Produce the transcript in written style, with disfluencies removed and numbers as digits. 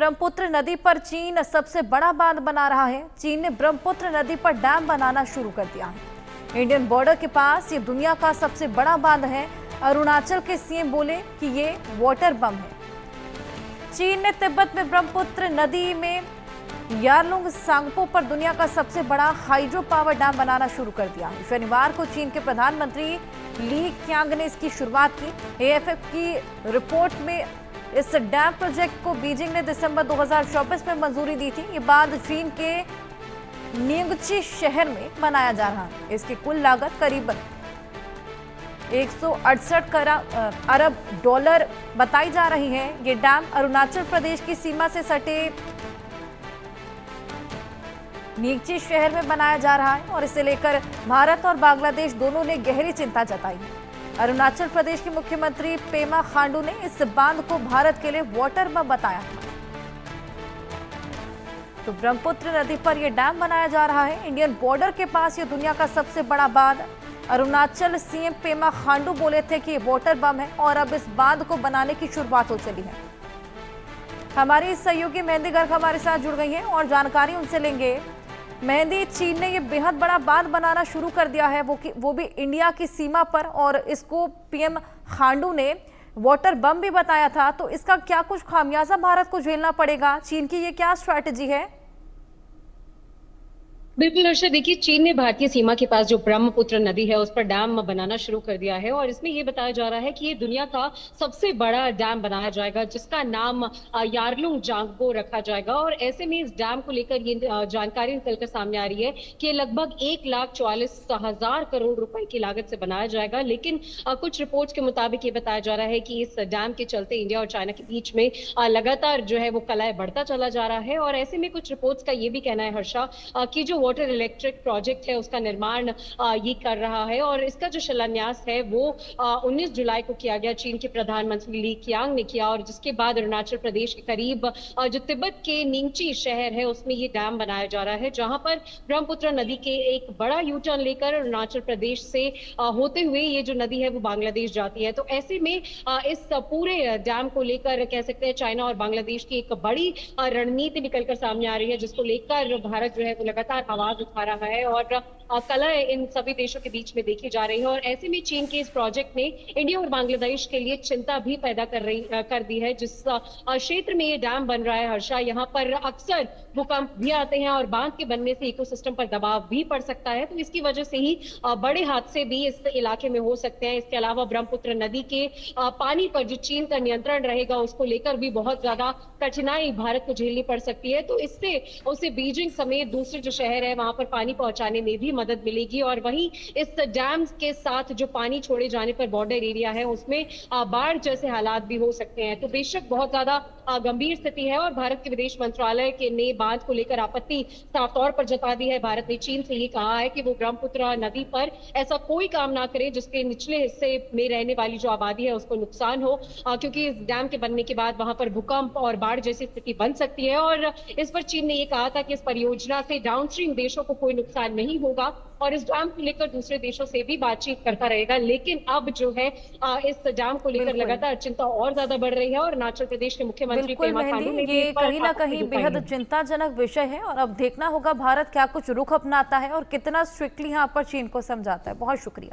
ब्रह्मपुत्र नदी पर चीन सबसे बड़ा बांध बना रहा है। चीन ने ब्रह्मपुत्र नदी पर डैम बनाना शुरू कर दिया है। इंडियन बॉर्डर के पास ये दुनिया का सबसे बड़ा बांध है। अरुणाचल के सीएम बोले कि ये वाटर बम है। चीन ने तिब्बत में ब्रह्मपुत्र नदी में यारलुंग सांगपो पर दुनिया का सबसे बड़ा हाइड्रो पावर डैम बनाना शुरू कर दिया है। शनिवार को चीन के प्रधानमंत्री ली क्यांग ने इसकी शुरुआत की। एएफएफ की रिपोर्ट में इस डैम प्रोजेक्ट को बीजिंग ने दिसंबर 2024 में मंजूरी दी थी। ये बांध चीन के निंगची शहर में बनाया जा रहा है। इसकी कुल लागत करीब 168 अरब डॉलर बताई जा रही है। ये डैम अरुणाचल प्रदेश की सीमा से सटे निंगची शहर में बनाया जा रहा है और इसे लेकर भारत और बांग्लादेश दोनों ने गहरी चिंता जताई है। अरुणाचल प्रदेश के मुख्यमंत्री पेमा खांडू ने इस बांध को भारत के लिए वाटर बम बताया। तो ब्रह्मपुत्र नदी पर यह डैम बनाया जा रहा है। इंडियन बॉर्डर के पास ये दुनिया का सबसे बड़ा बांध। अरुणाचल सीएम पेमा खांडू बोले थे कि ये वाटर बम है और अब इस बांध को बनाने की शुरुआत हो चली है। हमारी सहयोगी मेहंदी गर्ग हमारे साथ जुड़ गई हैं और जानकारी उनसे लेंगे। मेहंदी, चीन ने ये बेहद बड़ा बांध बनाना शुरू कर दिया है, वो भी इंडिया की सीमा पर, और इसको पीएम खांडू ने वाटर बम भी बताया था। तो इसका क्या कुछ खामियाजा भारत को झेलना पड़ेगा? चीन की ये क्या स्ट्रैटेजी है? बिल्कुल हर्षा, देखिए चीन ने भारतीय सीमा के पास जो ब्रह्मपुत्र नदी है उस पर डैम बनाना शुरू कर दिया है और इसमें ये बताया जा रहा है कि ये दुनिया का सबसे बड़ा डैम बनाया जाएगा जिसका नाम यारलुंग जांगपो रखा जाएगा। और ऐसे में इस डैम को लेकर ये जानकारी निकलकर सामने आ रही है कि ये लगभग 1,44,000 करोड़ रुपए की लागत से बनाया जाएगा। लेकिन कुछ रिपोर्ट्स के मुताबिक ये बताया जा रहा है कि इस डैम के चलते इंडिया और चाइना के बीच में लगातार जो है वो कलह बढ़ता चला जा रहा है। और ऐसे में कुछ रिपोर्ट्स का ये भी कहना है हर्षा कि जो वाटर इलेक्ट्रिक प्रोजेक्ट है उसका निर्माण ये कर रहा है और इसका जो शिलान्यास है वो 19 जुलाई को किया गया। चीन के प्रधानमंत्री ली क्यांग ने किया और जिसके बाद अरुणाचल प्रदेश के करीब जो तिब्बत के निंगची शहर है उसमें ये डैम बनाया जा रहा है, जहां पर ब्रह्मपुत्र नदी के एक बड़ा यू टर्न लेकर अरुणाचल प्रदेश से होते हुए ये जो नदी है वो बांग्लादेश जाती है। तो ऐसे में इस पूरे डैम को लेकर कह सकते हैं चाइना और बांग्लादेश की एक बड़ी रणनीति निकलकर सामने आ रही है, जिसको लेकर भारत जो है वो लगातार आवाज उठा रहा है और कलह इन सभी देशों के बीच में देखी जा रही है। और ऐसे में चीन के इस प्रोजेक्ट ने इंडिया और बांग्लादेश के लिए चिंता भी पैदा कर दी है। जिस क्षेत्र में ये डैम बन रहा है हर्षा, यहाँ पर अक्सर भूकंप भी आते हैं और बांध के बनने से इकोसिस्टम पर दबाव भी पड़ सकता है, तो इसकी वजह से ही बड़े हादसे भी इस इलाके में हो सकते हैं। इसके अलावा ब्रह्मपुत्र नदी के पानी पर जो चीन का नियंत्रण रहेगा उसको लेकर भी बहुत ज्यादा कठिनाई भारत को झेलनी पड़ सकती है। तो इससे उसे बीजिंग समेत दूसरे जो शहर है वहां पर पानी पहुंचाने में भी मदद मिलेगी। और वहीं इस डैम के साथ जो पानी छोड़े जाने पर बॉर्डर एरिया है उसमें बाढ़ जैसे हालात भी हो सकते हैं। तो बेशक बहुत ज्यादा गंभीर स्थिति है और भारत के विदेश मंत्रालय के ने बांध को लेकर आपत्ति साफ तौर पर जता दी है। भारत ने चीन से ये कहा है कि वो ब्रह्मपुत्र नदी पर ऐसा कोई काम ना करे जिसके निचले हिस्से में रहने वाली जो आबादी है उसको नुकसान हो, क्योंकि इस डैम के बनने के बाद वहां पर भूकंप और बाढ़ जैसी स्थिति बन सकती है। और इस पर चीन ने ये कहा था कि इस परियोजना से डाउनस्ट्रीम देशों को कोई नुकसान नहीं होगा और इस डैम को लेकर दूसरे देशों से भी बातचीत करता रहेगा। लेकिन अब जो है इस डैम को लेकर लगातार चिंता और ज्यादा बढ़ रही है और अरुणाचल प्रदेश के मुख्यमंत्री पेमा खांडू ने ये कहीं ना कहीं बेहद चिंताजनक विषय है और अब देखना होगा भारत क्या कुछ रुख अपनाता है और कितना स्ट्रिक्टली यहाँ पर चीन को समझाता है। बहुत शुक्रिया।